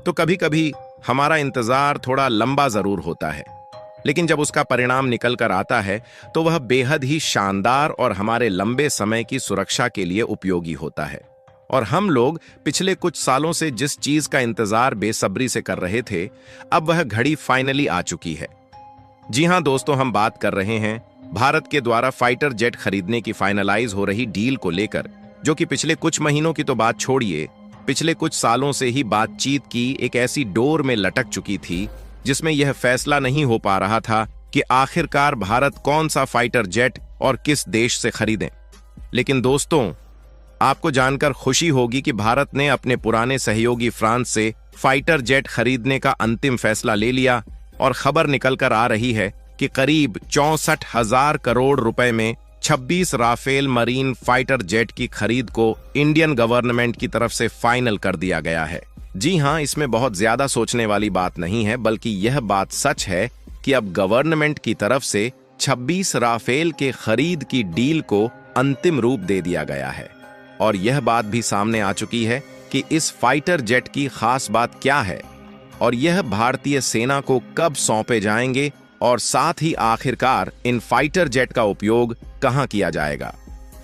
तो कभी कभी हमारा इंतजार थोड़ा लंबा जरूर होता है, लेकिन जब उसका परिणाम निकल कर आता है तो वह बेहद ही शानदार और हमारे लंबे समय की सुरक्षा के लिए उपयोगी होता है। और हम लोग पिछले कुछ सालों से जिस चीज का इंतजार बेसब्री से कर रहे थे, अब वह घड़ी फाइनली आ चुकी है। जी हां दोस्तों, हम बात कर रहे हैं भारत के द्वारा फाइटर जेट खरीदने की फाइनलाइज हो रही डील को लेकर, जो कि पिछले कुछ महीनों की तो बात छोड़िए, पिछले कुछ सालों से ही बातचीत की एक ऐसी डोर में लटक चुकी थी जिसमें यह फैसला नहीं हो पा रहा था कि आखिरकार भारत कौन सा फाइटर जेट और किस देश से खरीदें। लेकिन दोस्तों, आपको जानकर खुशी होगी कि भारत ने अपने पुराने सहयोगी फ्रांस से फाइटर जेट खरीदने का अंतिम फैसला ले लिया और खबर निकलकर आ रही है कि करीब 64,000 करोड़ रुपए में 26 राफेल मरीन फाइटर जेट की खरीद को इंडियन गवर्नमेंट की तरफ से फाइनल कर दिया गया है। जी हां, इसमें बहुत ज्यादा सोचने वाली बात नहीं है, बल्कि यह बात सच है कि अब गवर्नमेंट की तरफ से 26 राफेल के खरीद की डील को अंतिम रूप दे दिया गया है। और यह बात भी सामने आ चुकी है कि इस फाइटर जेट की खास बात क्या है और यह भारतीय सेना को कब सौंपे जाएंगे, और साथ ही आखिरकार इन फाइटर जेट का उपयोग कहां किया जाएगा।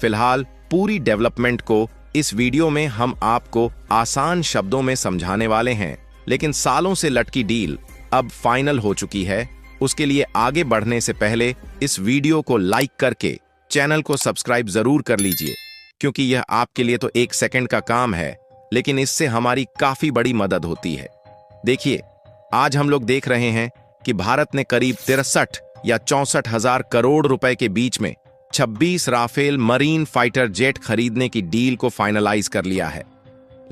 फिलहाल पूरी डेवलपमेंट को इस वीडियो में हम आपको आसान शब्दों में समझाने वाले हैं, लेकिन सालों से लटकी डील अब फाइनल हो चुकी है। उसके लिए आगे बढ़ने से पहले इस वीडियो को लाइक करके चैनल को सब्सक्राइब जरूर कर लीजिए, क्योंकि यह आपके लिए तो 1 सेकंड का काम है, लेकिन इससे हमारी काफी बड़ी मदद होती है। देखिए, आज हम लोग देख रहे हैं कि भारत ने करीब 63 या 64,000 करोड़ रुपए के बीच में 26 राफेल मरीन फाइटर जेट खरीदने की डील को फाइनलाइज कर लिया है।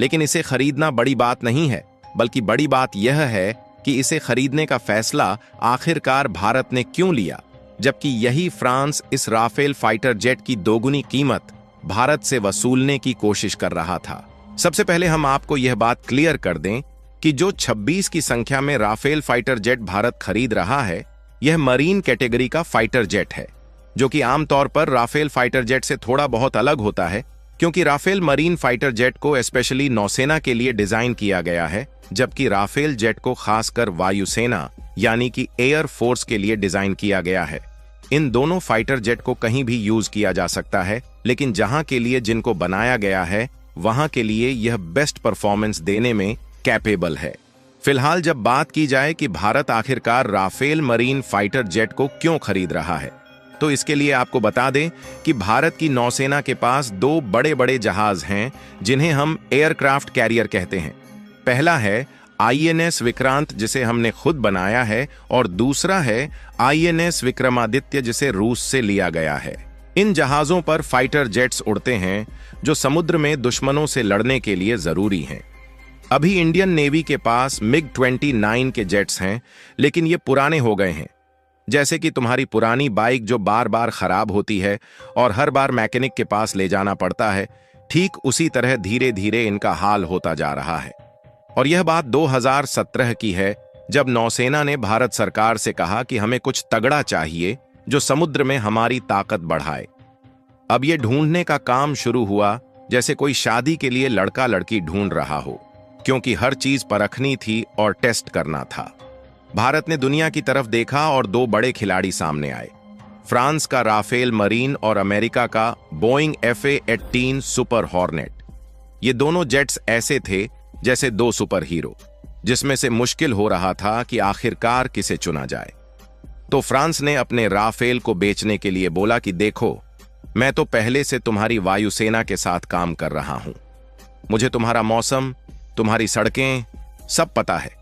लेकिन इसे खरीदना बड़ी बात नहीं है, बल्कि बड़ी बात यह है कि इसे खरीदने का फैसला आखिरकार भारत ने क्यों लिया, जबकि यही फ्रांस इस राफेल फाइटर जेट की दोगुनी कीमत भारत से वसूलने की कोशिश कर रहा था। सबसे पहले हम आपको यह बात क्लियर कर दें कि जो 26 की संख्या में राफेल फाइटर जेट भारत खरीद रहा है, यह मरीन कैटेगरी का फाइटर जेट है, जो कि आमतौर पर राफेल फाइटर जेट से थोड़ा बहुत अलग होता है, क्योंकि राफेल मरीन फाइटर जेट को स्पेशली नौसेना के लिए डिजाइन किया गया है, जबकि राफेल जेट को खासकर वायुसेना यानी कि एयर फोर्स के लिए डिजाइन किया गया है। इन दोनों फाइटर जेट को कहीं भी यूज किया जा सकता है, लेकिन जहां के लिए जिनको बनाया गया है वहां के लिए यह बेस्ट परफॉर्मेंस देने में कैपेबल है। फिलहाल जब बात की जाए कि भारत आखिरकार राफेल मरीन फाइटर जेट को क्यों खरीद रहा है, तो इसके लिए आपको बता दें कि भारत की नौसेना के पास 2 बड़े बड़े जहाज हैं जिन्हें हम एयरक्राफ्ट कैरियर कहते हैं। पहला है INS विक्रांत, जिसे हमने खुद बनाया है, और दूसरा है INS विक्रमादित्य, जिसे रूस से लिया गया है। इन जहाजों पर फाइटर जेट्स उड़ते हैं जो समुद्र में दुश्मनों से लड़ने के लिए जरूरी हैं। अभी इंडियन नेवी के पास MiG-29 के जेट्स हैं, लेकिन ये पुराने हो गए हैं। जैसे कि तुम्हारी पुरानी बाइक जो बार बार खराब होती है और हर बार मैकेनिक के पास ले जाना पड़ता है, ठीक उसी तरह धीरे धीरे इनका हाल होता जा रहा है। और यह बात 2017 की है, जब नौसेना ने भारत सरकार से कहा कि हमें कुछ तगड़ा चाहिए जो समुद्र में हमारी ताकत बढ़ाए। अब यह ढूंढने का काम शुरू हुआ जैसे कोई शादी के लिए लड़का लड़की ढूंढ रहा हो, क्योंकि हर चीज परखनी थी और टेस्ट करना था। भारत ने दुनिया की तरफ देखा और 2 बड़े खिलाड़ी सामने आए, फ्रांस का राफेल मरीन और अमेरिका का बोइंग FA-18 सुपर हॉर्नेट। ये दोनों जेट्स ऐसे थे जैसे 2 सुपर हीरो, जिसमें से मुश्किल हो रहा था कि आखिरकार किसे चुना जाए। तो फ्रांस ने अपने राफेल को बेचने के लिए बोला कि देखो, मैं तो पहले से तुम्हारी वायुसेना के साथ काम कर रहा हूं, मुझे तुम्हारा मौसम, तुम्हारी सड़कें सब पता है,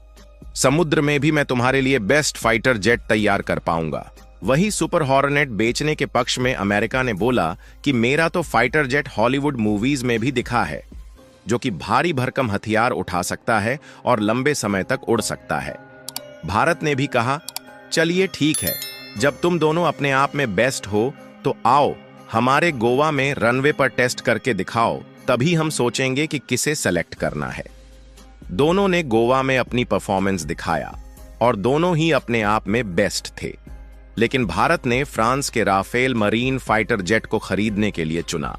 समुद्र में भी मैं तुम्हारे लिए बेस्ट फाइटर जेट तैयार कर पाऊंगा। वही सुपर हॉर्नेट बेचने के पक्ष में अमेरिका ने बोला कि मेरा तो फाइटर जेट हॉलीवुड मूवीज में भी दिखा है, जो कि भारी भरकम हथियार उठा सकता है और लंबे समय तक उड़ सकता है। भारत ने भी कहा, चलिए ठीक है, जब तुम दोनों अपने आप में बेस्ट हो तो आओ हमारे गोवा में रनवे पर टेस्ट करके दिखाओ, तभी हम सोचेंगे कि किसे सेलेक्ट करना है। दोनों ने गोवा में अपनी परफॉर्मेंस दिखाया और दोनों ही अपने आप में बेस्ट थे, लेकिन भारत ने फ्रांस के राफेल मरीन फाइटर जेट को खरीदने के लिए चुना।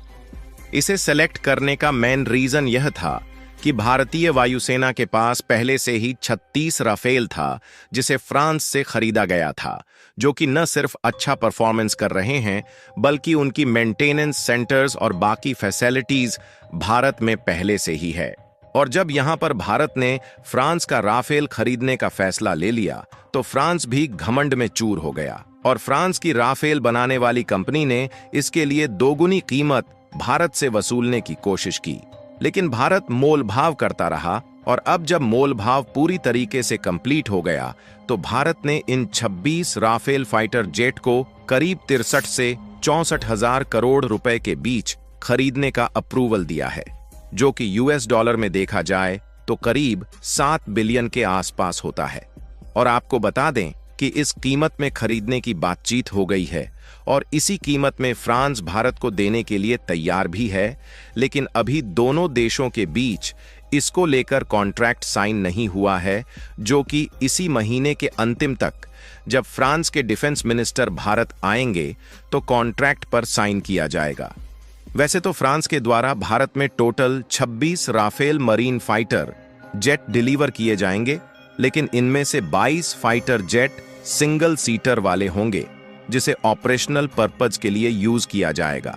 इसे सेलेक्ट करने का मेन रीजन यह था कि भारतीय वायुसेना के पास पहले से ही 36 राफेल था, जिसे फ्रांस से खरीदा गया था, जो कि न सिर्फ अच्छा परफॉर्मेंस कर रहे हैं, बल्कि उनकी मेंटेनेंस सेंटर्स और बाकी फैसिलिटीज भारत में पहले से ही है। और जब यहां पर भारत ने फ्रांस का राफेल खरीदने का फैसला ले लिया, तो फ्रांस भी घमंड में चूर हो गया और फ्रांस की राफेल बनाने वाली कंपनी ने इसके लिए दोगुनी कीमत भारत से वसूलने की कोशिश की। लेकिन भारत मोल भाव करता रहा और अब जब मोल भाव पूरी तरीके से कंप्लीट हो गया, तो भारत ने इन 26 राफेल फाइटर जेट को करीब 63 से 64,000 करोड़ रुपए के बीच खरीदने का अप्रूवल दिया है, जो कि यूएस डॉलर में देखा जाए तो करीब 7 बिलियन के आसपास होता है। और आपको बता दें कि इस कीमत में खरीदने की बातचीत हो गई है और इसी कीमत में फ्रांस भारत को देने के लिए तैयार भी है, लेकिन अभी दोनों देशों के बीच इसको लेकर कॉन्ट्रैक्ट साइन नहीं हुआ है, जो कि इसी महीने के अंतिम तक जब फ्रांस के डिफेंस मिनिस्टर भारत आएंगे तो कॉन्ट्रैक्ट पर साइन किया जाएगा। वैसे तो फ्रांस के द्वारा भारत में total 26 Rafale marine fighter jet deliver किए जाएंगे, लेकिन इनमें से 22 फाइटर जेट सिंगल सीटर वाले होंगे, जिसे ऑपरेशनल पर्पज के लिए यूज किया जाएगा।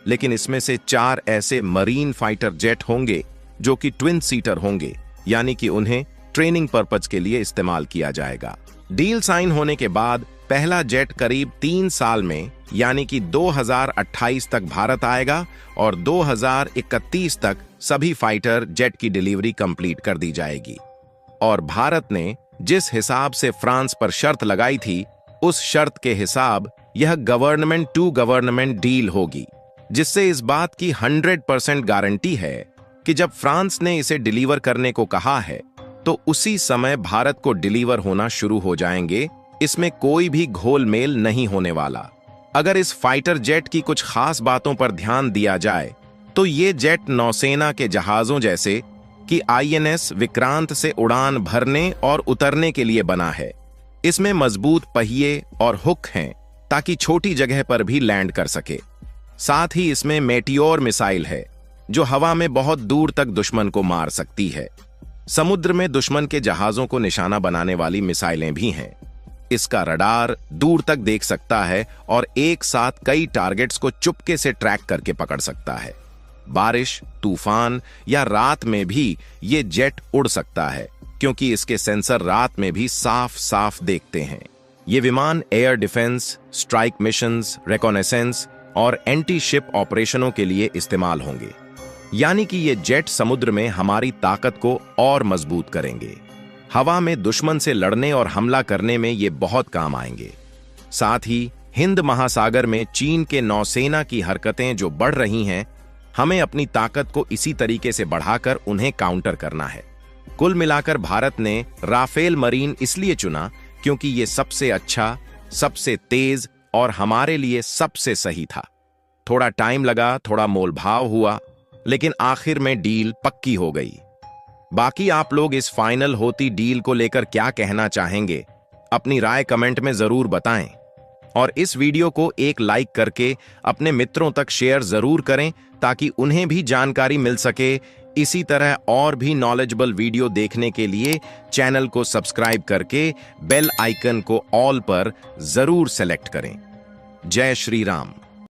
लेकिन इसमें से 4 ऐसे मरीन फाइटर जेट होंगे जो कि ट्विन सीटर होंगे, यानी कि उन्हें ट्रेनिंग पर्पज के लिए इस्तेमाल किया जाएगा। डील साइन होने के बाद पहला जेट करीब 3 साल में, यानी कि 2028 तक भारत आएगा और 2031 तक सभी फाइटर जेट की डिलीवरी कंप्लीट कर दी जाएगी। और भारत ने जिस हिसाब से फ्रांस पर शर्त लगाई थी, उस शर्त के हिसाब यह गवर्नमेंट टू गवर्नमेंट डील होगी, जिससे इस बात की 100% गारंटी है कि जब फ्रांस ने इसे डिलीवर करने को कहा है, तो उसी समय भारत को डिलीवर होना शुरू हो जाएंगे। इसमें कोई भी घोलमेल नहीं होने वाला। अगर इस फाइटर जेट की कुछ खास बातों पर ध्यान दिया जाए, तो ये जेट नौसेना के जहाजों जैसे कि आईएनएस विक्रांत से उड़ान भरने और उतरने के लिए बना है। इसमें मजबूत पहिए और हुक हैं ताकि छोटी जगह पर भी लैंड कर सके। साथ ही इसमें मेटियोर मिसाइल है, जो हवा में बहुत दूर तक दुश्मन को मार सकती है। समुद्र में दुश्मन के जहाजों को निशाना बनाने वाली मिसाइलें भी हैं। इसका रडार दूर तक देख सकता है और एक साथ कई टारगेट्स को चुपके से ट्रैक करके पकड़ सकता है। बारिश, तूफान या रात में भी ये जेट उड़ सकता है, क्योंकि इसके सेंसर रात में भी साफ साफ देखते हैं। ये विमान air defence, strike missions, reconnaissance और एंटी शिप ऑपरेशनों के लिए इस्तेमाल होंगे, यानी कि ये जेट समुद्र में हमारी ताकत को और मजबूत करेंगे। हवा में दुश्मन से लड़ने और हमला करने में ये बहुत काम आएंगे। साथ ही हिंद महासागर में चीन के नौसेना की हरकतें जो बढ़ रही हैं, हमें अपनी ताकत को इसी तरीके से बढ़ाकर उन्हें काउंटर करना है। कुल मिलाकर भारत ने राफेल मरीन इसलिए चुना क्योंकि ये सबसे अच्छा, सबसे तेज और हमारे लिए सबसे सही था। थोड़ा टाइम लगा, थोड़ा मोलभाव हुआ, लेकिन आखिर में डील पक्की हो गई। बाकी आप लोग इस फाइनल होती डील को लेकर क्या कहना चाहेंगे, अपनी राय कमेंट में जरूर बताएं और इस वीडियो को एक लाइक करके अपने मित्रों तक शेयर जरूर करें, ताकि उन्हें भी जानकारी मिल सके। इसी तरह और भी नॉलेजेबल वीडियो देखने के लिए चैनल को सब्सक्राइब करके बेल आइकन को ऑल पर जरूर सेलेक्ट करें। जय श्री राम।